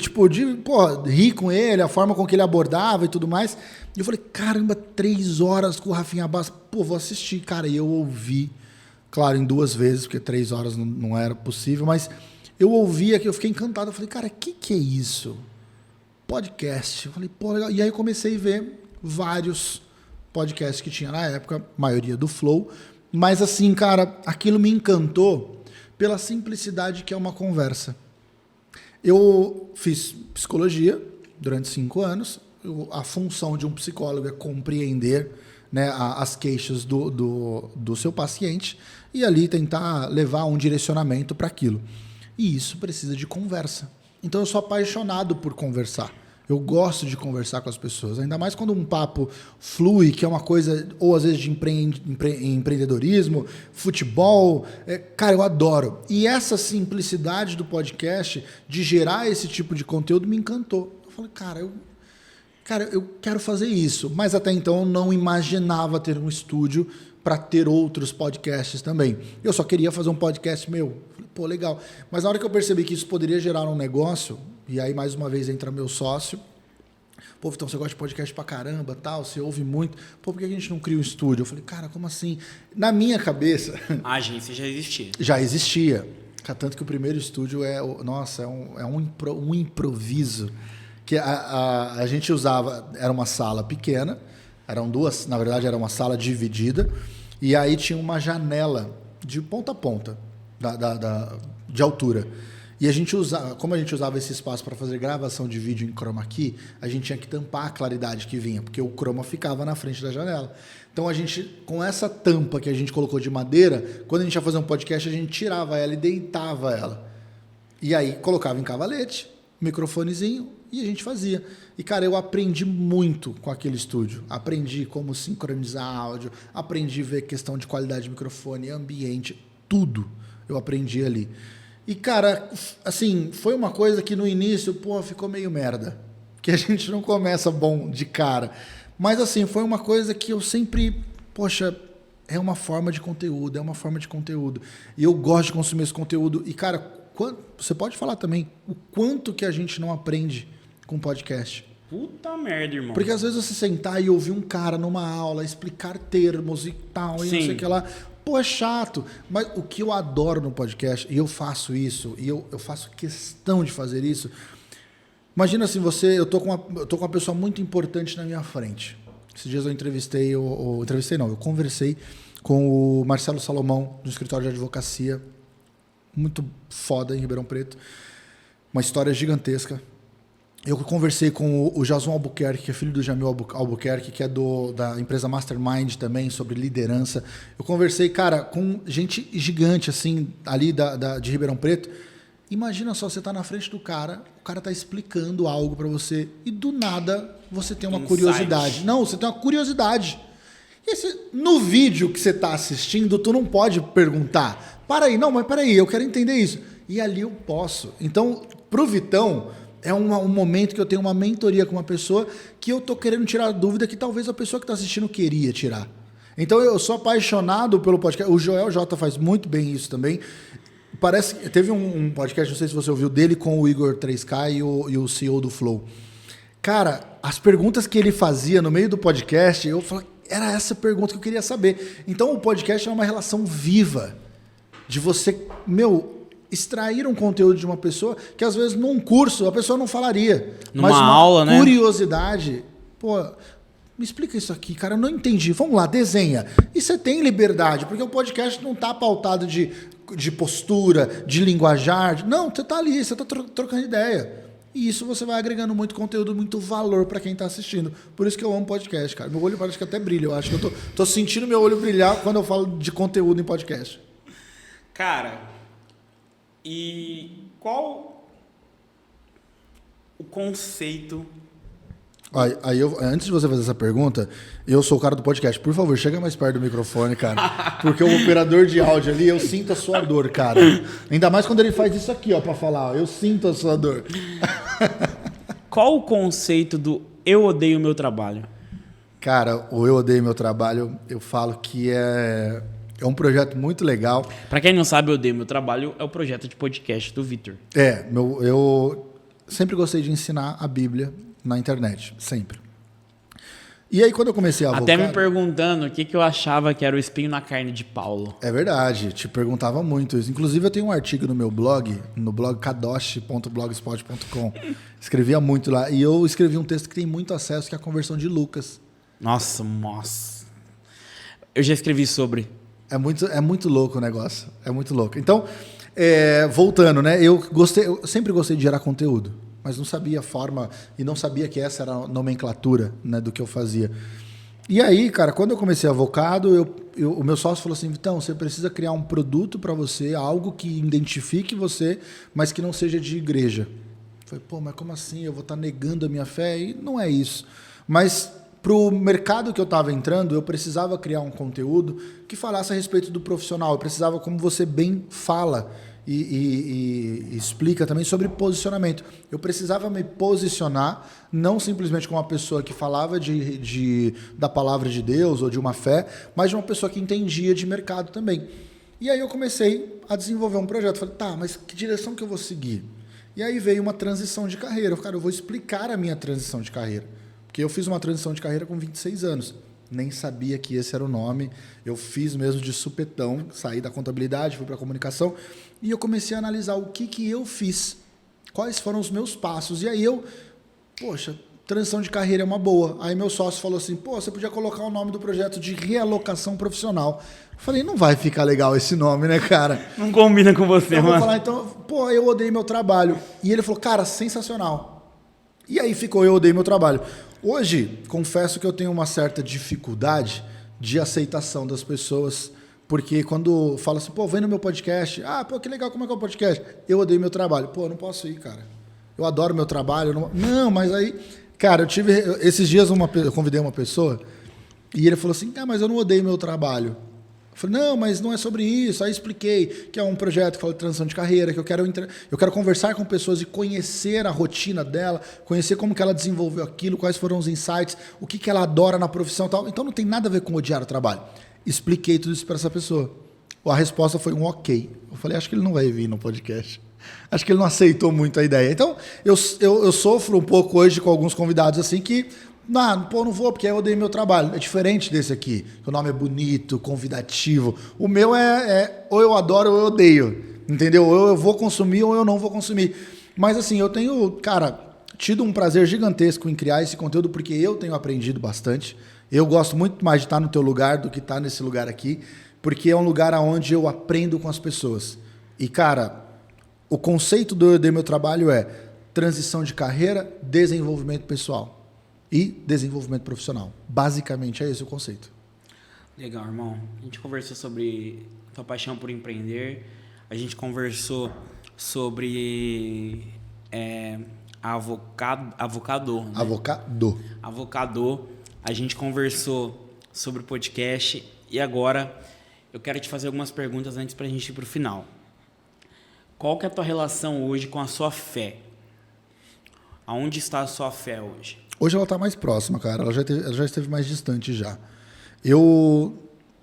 S2: rir com ele, a forma com que ele abordava e tudo mais. E eu falei, caramba, 3 horas com o Rafinha Bastos. Pô, vou assistir, cara. E eu ouvi, claro, em 2 vezes, porque 3 horas não era possível, mas eu ouvia que eu fiquei encantado. Eu falei, cara, o que é isso? Podcast. Eu falei, pô, legal. E aí eu comecei a ver vários podcasts que tinha na época, maioria do Flow. Mas assim, cara, aquilo me encantou pela simplicidade que é uma conversa. Eu fiz psicologia durante 5 anos. A função de um psicólogo é compreender, né, as queixas do seu paciente e ali tentar levar um direcionamento para aquilo. E isso precisa de conversa. Então eu sou apaixonado por conversar. Eu gosto de conversar com as pessoas, ainda mais quando um papo flui, que é uma coisa, ou às vezes de empreendedorismo, futebol. Cara, eu adoro. E essa simplicidade do podcast, de gerar esse tipo de conteúdo, me encantou. Eu falei, cara, eu quero fazer isso. Mas até então eu não imaginava ter um estúdio para ter outros podcasts também. Eu só queria fazer um podcast meu. Falei, pô, legal. Mas na hora que eu percebi que isso poderia gerar um negócio, e aí mais uma vez entra meu sócio, pô, então você gosta de podcast pra caramba, tal, você ouve muito, pô, por que a gente não cria um estúdio? Eu falei, cara, como assim? Na minha cabeça...
S1: A agência já existia.
S2: Já existia. Tanto que o primeiro estúdio é um improviso. Que a gente usava, era uma sala pequena, eram 2, na verdade era uma sala dividida, e aí tinha uma janela de ponta a ponta de altura. E como a gente usava esse espaço para fazer gravação de vídeo em chroma key, a gente tinha que tampar a claridade que vinha, porque o chroma ficava na frente da janela. Então a gente, com essa tampa que a gente colocou de madeira, quando a gente ia fazer um podcast, a gente tirava ela e deitava ela. E aí colocava em cavalete, microfonezinho, e a gente fazia. E, cara, eu aprendi muito com aquele estúdio. Aprendi como sincronizar áudio, aprendi a ver questão de qualidade de microfone, ambiente, tudo eu aprendi ali. E, cara, assim, foi uma coisa que no início, pô, ficou meio merda. Que a gente não começa bom de cara. Mas, assim, foi uma coisa que eu sempre, poxa, é uma forma de conteúdo, E eu gosto de consumir esse conteúdo. E, cara, você pode falar também o quanto que a gente não aprende com podcast.
S1: Puta merda, irmão.
S2: Porque às vezes você sentar e ouvir um cara numa aula explicar termos e tal, e não sei o que lá, pô, é chato. Mas o que eu adoro no podcast, e eu faço isso, e eu faço questão de fazer isso. Imagina assim, eu tô com uma pessoa muito importante na minha frente. Esses dias eu eu conversei com o Marcelo Salomão, do escritório de advocacia, muito foda em Ribeirão Preto, uma história gigantesca. Eu conversei com o Jason Albuquerque, que é filho do Jamil Albuquerque, que é da empresa Mastermind também, sobre liderança. Eu conversei, cara, com gente gigante, assim, ali de Ribeirão Preto. Imagina só, você tá na frente do cara, o cara tá explicando algo para você, e do nada você tem uma curiosidade. Não, você tem uma curiosidade. No vídeo que você tá assistindo, tu não pode perguntar. Peraí, eu quero entender isso. E ali eu posso. Então, pro Vitão... É um momento que eu tenho uma mentoria com uma pessoa que eu tô querendo tirar a dúvida que talvez a pessoa que está assistindo queria tirar. Então eu sou apaixonado pelo podcast. O Joel J faz muito bem isso também. Parece que teve um podcast, não sei se você ouviu, dele com o Igor 3K e o CEO do Flow. Cara, as perguntas que ele fazia no meio do podcast, eu falei, Era essa pergunta que eu queria saber. Então, o podcast é uma relação viva de você, extrair um conteúdo de uma pessoa que, às vezes, num curso, a pessoa não falaria.
S1: Numa
S2: mas uma
S1: aula, né?
S2: Curiosidade. Pô, me explica isso aqui, cara, eu não entendi. Vamos lá, desenha. E você tem liberdade, porque o podcast não está pautado de postura, de linguajar. Não, você está ali, você está trocando ideia. E isso você vai agregando muito conteúdo, muito valor para quem está assistindo. Por isso que eu amo podcast, cara. Meu olho parece que até brilha. Eu acho que eu tô sentindo meu olho brilhar quando eu falo de conteúdo em podcast.
S1: Cara, e qual o conceito...
S2: Aí antes de você fazer essa pergunta, eu sou o cara do podcast. Por favor, chega mais perto do microfone, cara. Porque o operador de áudio ali, eu sinto a sua dor, cara. Ainda mais quando ele faz isso aqui, ó, pra falar. Ó, eu sinto a sua dor.
S1: Qual o conceito do eu odeio o meu trabalho?
S2: Cara, o Eu Odeio Meu Trabalho, eu falo que é um projeto muito legal.
S1: Pra quem não sabe, eu odeio meu trabalho é o projeto de podcast do Vitor.
S2: Eu sempre gostei de ensinar a Bíblia na internet, sempre. E aí, quando eu comecei a
S1: Até me perguntando o que eu achava que era o espinho na carne de Paulo.
S2: É verdade, te perguntava muito isso. Inclusive, eu tenho um artigo no meu blog, no blog kadosh.blogspot.com. Escrevia muito lá. E eu escrevi um texto que tem muito acesso, que é a conversão de Lucas. Nossa.
S1: Eu já escrevi sobre.
S2: É muito louco o negócio. É muito louco. Então, voltando, né? Eu sempre gostei de gerar conteúdo, mas não sabia a forma e não sabia que essa era a nomenclatura, né, do que eu fazia. E aí, cara, quando eu comecei Avocado, o meu sócio falou assim, então, você precisa criar um produto para você, algo que identifique você, mas que não seja de igreja. Eu falei, pô, mas como assim? Eu vou estar negando a minha fé? E não é isso. Mas para o mercado que eu estava entrando, eu precisava criar um conteúdo que falasse a respeito do profissional. Eu precisava, como você bem fala e explica também, sobre posicionamento. Eu precisava me posicionar, não simplesmente como uma pessoa que falava da palavra de Deus ou de uma fé, mas de uma pessoa que entendia de mercado também. E aí eu comecei a desenvolver um projeto. Falei, tá, mas que direção que eu vou seguir? E aí veio uma transição de carreira. Cara, eu vou explicar a minha transição de carreira. Porque eu fiz uma transição de carreira com 26 anos. Nem sabia que esse era o nome. Eu fiz mesmo de supetão. Saí da contabilidade, fui para a comunicação. E eu comecei a analisar o que eu fiz. Quais foram os meus passos. E aí poxa, transição de carreira é uma boa. Aí meu sócio falou assim, você podia colocar o nome do projeto de realocação profissional. Eu falei, não vai ficar legal esse nome, né, cara?
S1: Não combina com você,
S2: então,
S1: mano.
S2: Eu vou falar, então, eu odeio meu trabalho. E ele falou, cara, sensacional. E aí ficou eu odeio meu trabalho. Hoje, confesso que eu tenho uma certa dificuldade de aceitação das pessoas, porque quando fala assim, vem no meu podcast, que legal, como é que é o podcast? Eu odeio meu trabalho. Eu não posso ir, cara. Eu adoro meu trabalho. Não, mas aí, cara, esses dias eu convidei uma pessoa e ele falou assim, mas eu não odeio meu trabalho. Eu falei, não, mas não é sobre isso. Aí expliquei que é um projeto que fala de transição de carreira, que eu quero conversar com pessoas e conhecer a rotina dela, conhecer como que ela desenvolveu aquilo, quais foram os insights, o que ela adora na profissão e tal. Então não tem nada a ver com odiar o trabalho. Expliquei tudo isso para essa pessoa. A resposta foi um ok. Eu falei, acho que ele não vai vir no podcast. Acho que ele não aceitou muito a ideia. Então, eu sofro um pouco hoje com alguns convidados assim que... não vou, porque eu odeio meu trabalho. É diferente desse aqui, que o nome é bonito, convidativo. O meu ou eu adoro ou eu odeio, entendeu? Ou eu vou consumir ou eu não vou consumir. Mas assim, eu tenho, cara, tido um prazer gigantesco em criar esse conteúdo, porque eu tenho aprendido bastante. Eu gosto muito mais de estar no teu lugar do que estar nesse lugar aqui, porque é um lugar onde eu aprendo com as pessoas. E, cara, o conceito do Eu Odeio Meu Trabalho é transição de carreira, desenvolvimento pessoal e desenvolvimento profissional. Basicamente é esse o conceito.
S1: Legal, irmão. A gente conversou sobre tua paixão por empreender, a gente conversou sobre avocador. Né? Avocador. A gente conversou sobre o podcast e agora eu quero te fazer algumas perguntas antes pra gente ir pro final. Qual que é a tua relação hoje com a sua fé? Aonde está a sua fé hoje?
S2: Hoje ela está mais próxima, cara. Ela já esteve mais distante já. Eu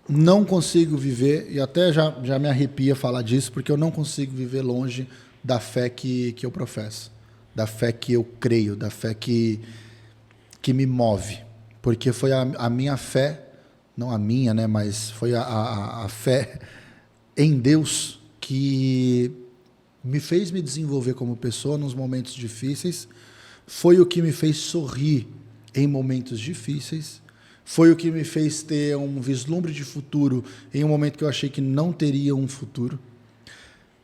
S2: não consigo viver, e até já me arrepia falar disso, porque eu não consigo viver longe da fé que eu professo, da fé que eu creio, da fé que me move. Porque foi a minha fé não a minha, né, mas foi a fé em Deus que me fez me desenvolver como pessoa nos momentos difíceis, foi o que me fez sorrir em momentos difíceis, foi o que me fez ter um vislumbre de futuro em um momento que eu achei que não teria um futuro.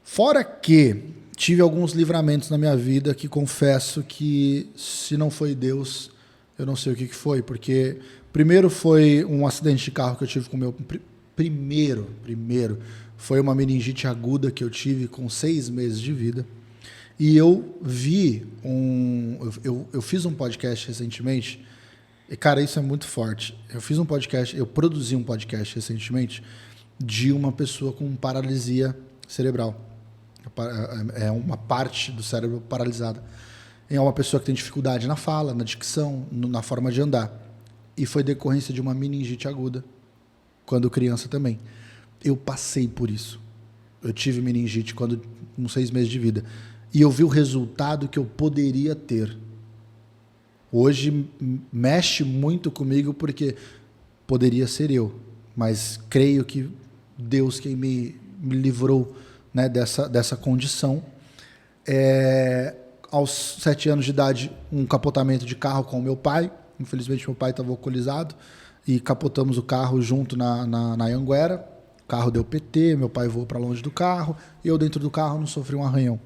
S2: Fora que tive alguns livramentos na minha vida que confesso que, se não foi Deus, eu não sei o que foi, porque primeiro foi um acidente de carro que eu tive com o meu... Primeiro, foi uma meningite aguda que eu tive com 6 meses de vida. E eu vi eu fiz um podcast recentemente, e cara, isso é muito forte. Eu produzi um podcast recentemente de uma pessoa com paralisia cerebral. É uma parte do cérebro paralisada. É uma pessoa que tem dificuldade na fala, na dicção, na forma de andar. E foi decorrência de uma meningite aguda, quando criança também. Eu passei por isso. Eu tive meningite com 6 meses de vida. E eu vi o resultado que eu poderia ter. Hoje mexe muito comigo porque poderia ser eu. Mas creio que Deus quem me livrou, né, dessa condição. Aos 7 anos de idade, um capotamento de carro com o meu pai. Infelizmente, meu pai estava alcoolizado. E capotamos o carro junto na Anhanguera. O carro deu PT, meu pai voou para longe do carro. E eu dentro do carro não sofri um arranhão.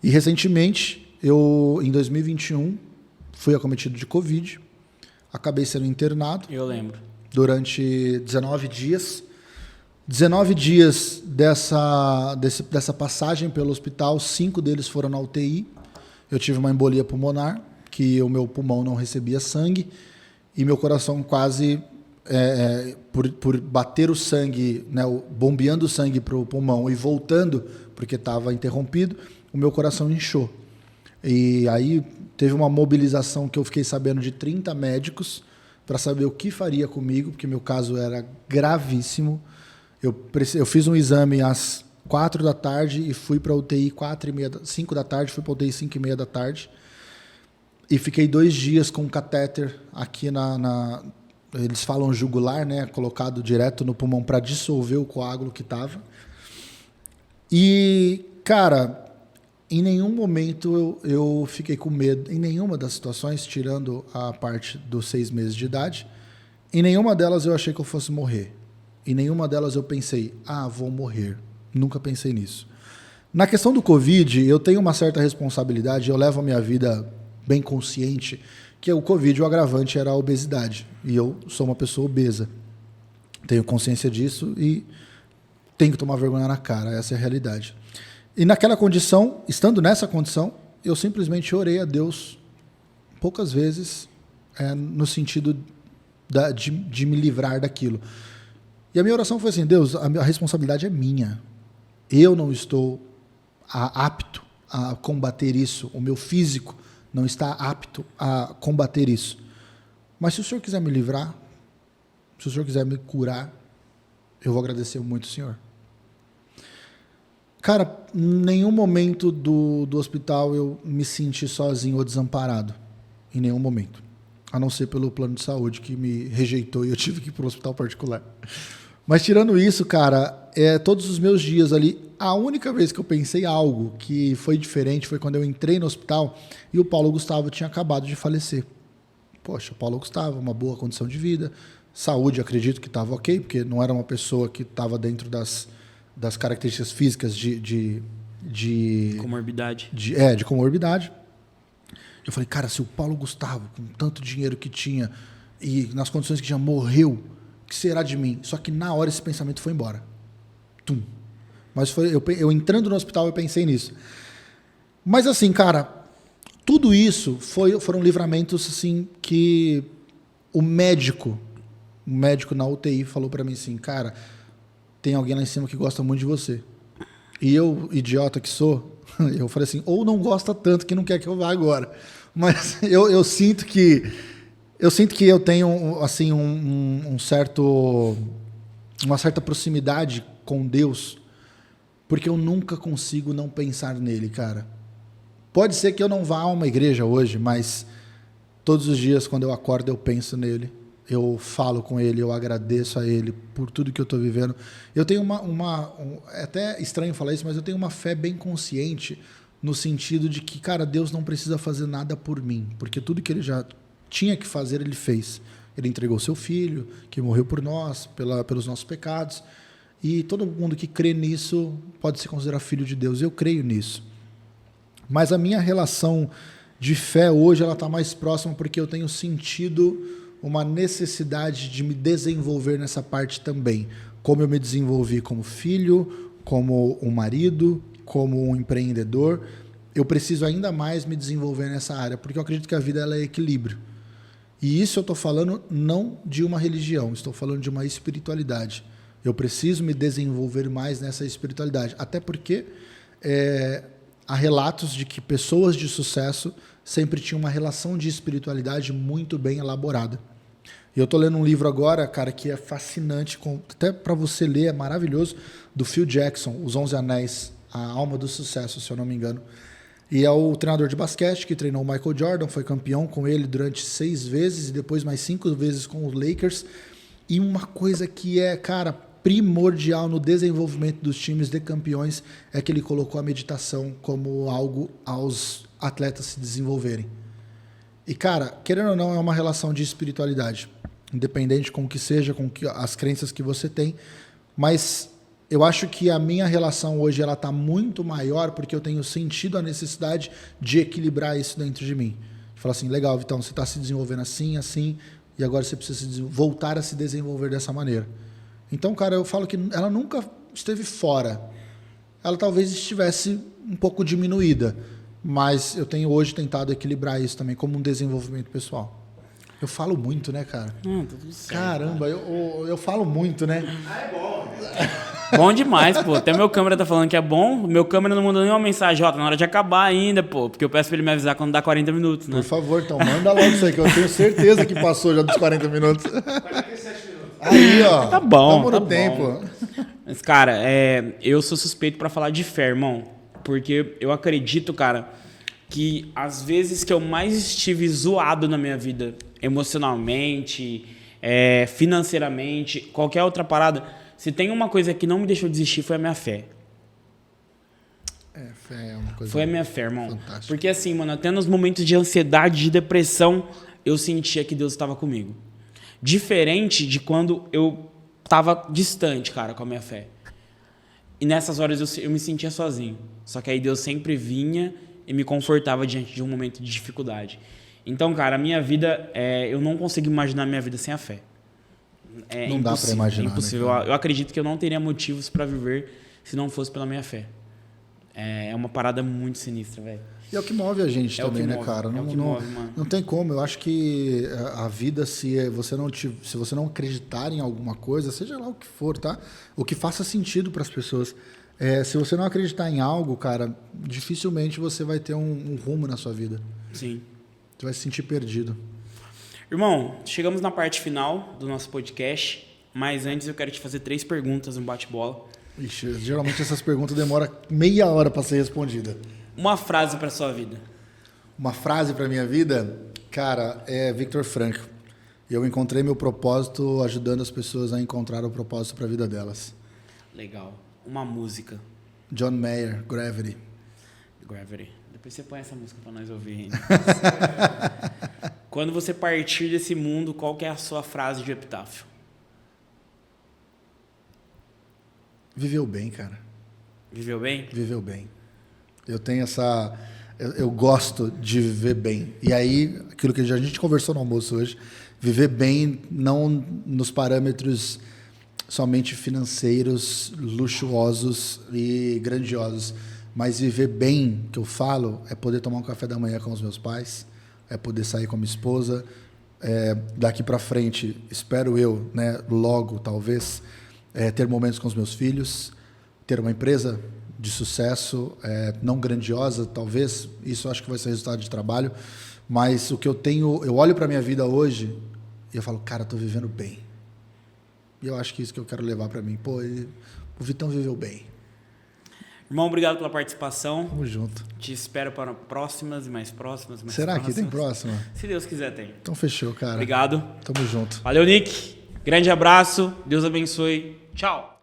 S2: E recentemente, em 2021, fui acometido de Covid. Acabei sendo internado.
S1: Eu lembro.
S2: Durante 19 dias. 19 dias dessa passagem pelo hospital, 5 deles foram na UTI. Eu tive uma embolia pulmonar, que o meu pulmão não recebia sangue. E meu coração quase, por bater o sangue, né, bombeando o sangue para o pulmão e voltando, porque estava interrompido, o meu coração inchou. E aí teve uma mobilização que eu fiquei sabendo de 30 médicos para saber o que faria comigo, porque meu caso era gravíssimo. Eu fiz um exame às 4 da tarde e fui para a UTI 5 da tarde, fui para a UTI 5:30 da tarde. E fiquei 2 dias com um catéter aqui eles falam jugular, né? Colocado direto no pulmão para dissolver o coágulo que estava. E, cara, em nenhum momento eu fiquei com medo, em nenhuma das situações, tirando a parte dos 6 meses de idade, em nenhuma delas eu achei que eu fosse morrer. Em nenhuma delas eu pensei, vou morrer. Nunca pensei nisso. Na questão do Covid, eu tenho uma certa responsabilidade, eu levo a minha vida bem consciente, que o Covid, o agravante era a obesidade. E eu sou uma pessoa obesa. Tenho consciência disso e tenho que tomar vergonha na cara, essa é a realidade. E naquela condição, estando nessa condição, eu simplesmente orei a Deus poucas vezes, no sentido de me livrar daquilo. E a minha oração foi assim, Deus, a responsabilidade é minha. Eu não estou apto a combater isso. O meu físico não está apto a combater isso. Mas se o Senhor quiser me livrar, se o Senhor quiser me curar, eu vou agradecer muito, Senhor. Cara, em nenhum momento do hospital eu me senti sozinho ou desamparado. Em nenhum momento. A não ser pelo plano de saúde que me rejeitou e eu tive que ir para o hospital particular. Mas tirando isso, cara, todos os meus dias ali, a única vez que eu pensei algo que foi diferente foi quando eu entrei no hospital e o Paulo Gustavo tinha acabado de falecer. Poxa, o Paulo Gustavo, uma boa condição de vida, saúde, acredito que estava ok, porque não era uma pessoa que estava dentro das características físicas de
S1: comorbidade.
S2: De comorbidade. Eu falei, cara, se o Paulo Gustavo, com tanto dinheiro que tinha e nas condições que já morreu, o que será de mim? Só que na hora esse pensamento foi embora. Tum. Mas eu entrando no hospital eu pensei nisso. Mas assim, cara, tudo isso foram livramentos assim que o médico na UTI falou para mim assim, cara, tem alguém lá em cima que gosta muito de você. E eu, idiota que sou, eu falei assim, ou não gosta tanto que não quer que eu vá agora. Mas eu sinto que eu tenho assim uma certa proximidade com Deus, porque eu nunca consigo não pensar nele, cara. Pode ser que eu não vá a uma igreja hoje, mas todos os dias quando eu acordo eu penso nele. eu falo com ele, eu agradeço a ele por tudo que eu estou vivendo. Eu tenho é até estranho falar isso, mas eu tenho uma fé bem consciente no sentido de que, cara, Deus não precisa fazer nada por mim, porque tudo que ele já tinha que fazer, ele fez. Ele entregou seu filho, que morreu por nós, pelos nossos pecados, e todo mundo que crê nisso pode se considerar filho de Deus. Eu creio nisso. Mas a minha relação de fé hoje, ela está mais próxima porque eu tenho sentido uma necessidade de me desenvolver nessa parte também. Como eu me desenvolvi como filho, como um marido, como um empreendedor, eu preciso ainda mais me desenvolver nessa área, porque eu acredito que a vida ela é equilíbrio. E isso eu estou falando não de uma religião, estou falando de uma espiritualidade. Eu preciso me desenvolver mais nessa espiritualidade, até porque há relatos de que pessoas de sucesso sempre tinham uma relação de espiritualidade muito bem elaborada. E eu estou lendo um livro agora, cara, que é fascinante, até para você ler, é maravilhoso, do Phil Jackson, Os 11 Anéis, A Alma do Sucesso, se eu não me engano. E é o treinador de basquete que treinou o Michael Jordan, foi campeão com ele durante 6 vezes e depois mais 5 vezes com os Lakers. E uma coisa que é, cara, primordial no desenvolvimento dos times de campeões é que ele colocou a meditação como algo aos atletas se desenvolverem. E, cara, querendo ou não, é uma relação de espiritualidade, independente com o que seja, com as crenças que você tem, mas eu acho que a minha relação hoje ela está muito maior porque eu tenho sentido a necessidade de equilibrar isso dentro de mim. Falar assim, legal, Vitão, você está se desenvolvendo assim, assim, e agora você precisa voltar a se desenvolver dessa maneira. Então, cara, eu falo que ela nunca esteve fora. Ela talvez estivesse um pouco diminuída, mas eu tenho hoje tentado equilibrar isso também como um desenvolvimento pessoal. Eu falo muito, né, cara?
S1: Tá tudo certo.
S2: Caramba, eu falo muito, né?
S3: É bom.
S1: Bom demais, pô. Até meu câmera tá falando que é bom. O meu câmera não mandou nenhuma mensagem, ó, tá na hora de acabar ainda, pô. Porque eu peço pra ele me avisar quando dá 40 minutos, né?
S2: Por favor, então manda logo isso aí, que eu tenho certeza que passou já dos 40 minutos.
S3: 47 minutos.
S2: Aí, ó.
S1: Tá bom,
S2: Tamo
S1: tá
S2: no
S1: bom.
S2: tempo.
S1: Mas, cara, eu sou suspeito pra falar de fé, irmão. Porque eu acredito, cara, que às vezes que eu mais estive zoado na minha vida, emocionalmente, financeiramente, qualquer outra parada, se tem uma coisa que não me deixou desistir foi a minha fé.
S2: Fé é uma coisa.
S1: Foi a minha fé, irmão.
S2: Fantástico.
S1: Porque assim, mano, até nos momentos de ansiedade, de depressão, eu sentia que Deus estava comigo. Diferente de quando eu tava distante, cara, com a minha fé. E nessas horas eu me sentia sozinho. Só que aí Deus sempre vinha e me confortava diante de um momento de dificuldade. Então, cara, a minha vida, eu não consigo imaginar a minha vida sem a fé.
S2: Não dá pra imaginar,
S1: É impossível.
S2: né,
S1: Eu acredito que eu não teria motivos para viver se não fosse pela minha fé. É uma parada muito sinistra, velho.
S2: E é o que move a gente
S1: É o
S2: também,
S1: que
S2: né,
S1: move,
S2: cara?
S1: é o que move, mano.
S2: Não tem como. Eu acho que a vida, se você não acreditar em alguma coisa, seja lá o que for, tá? O que faça sentido para as pessoas. Se você não acreditar em algo, cara, dificilmente você vai ter um rumo na sua vida.
S1: Sim.
S2: Você vai se sentir perdido.
S1: Irmão, chegamos na parte final do nosso podcast, mas antes eu quero te fazer 3 perguntas, um bate-bola.
S2: Ixi, geralmente essas perguntas demoram meia hora para ser respondida.
S1: Uma frase para sua vida.
S2: Uma frase para minha vida, cara, é Viktor Frankl. Eu encontrei meu propósito ajudando as pessoas a encontrar o propósito para a vida delas.
S1: Legal. Uma música.
S2: John Mayer, Gravity.
S1: Gravity. Depois você põe essa música para nós ouvir. Quando você partir desse mundo, qual que é a sua frase de epitáfio?
S2: Viveu bem, cara.
S1: Viveu bem?
S2: Viveu bem. Eu tenho essa... Eu gosto de viver bem. E aí, aquilo que a gente conversou no almoço hoje, viver bem não nos parâmetros somente financeiros, luxuosos e grandiosos, mas viver bem, que eu falo, é poder tomar um café da manhã com os meus pais, é poder sair com a minha esposa, daqui para frente, espero eu, né, logo, talvez, ter momentos com os meus filhos, ter uma empresa de sucesso, não grandiosa, talvez, isso eu acho que vai ser resultado de trabalho, mas o que eu tenho, eu olho para minha vida hoje e eu falo, cara, eu tô vivendo bem. E eu acho que é isso que eu quero levar para mim. Pô, o Vitão viveu bem.
S1: Irmão, obrigado pela participação.
S2: Tamo junto.
S1: Te espero para próximas e mais próximas. Mais
S2: Será que tem
S1: próximas.
S2: próxima?
S1: Se Deus quiser, tem.
S2: Então fechou, cara.
S1: Obrigado.
S2: Tamo junto.
S1: Valeu, Nick. Grande abraço. Deus abençoe. Tchau.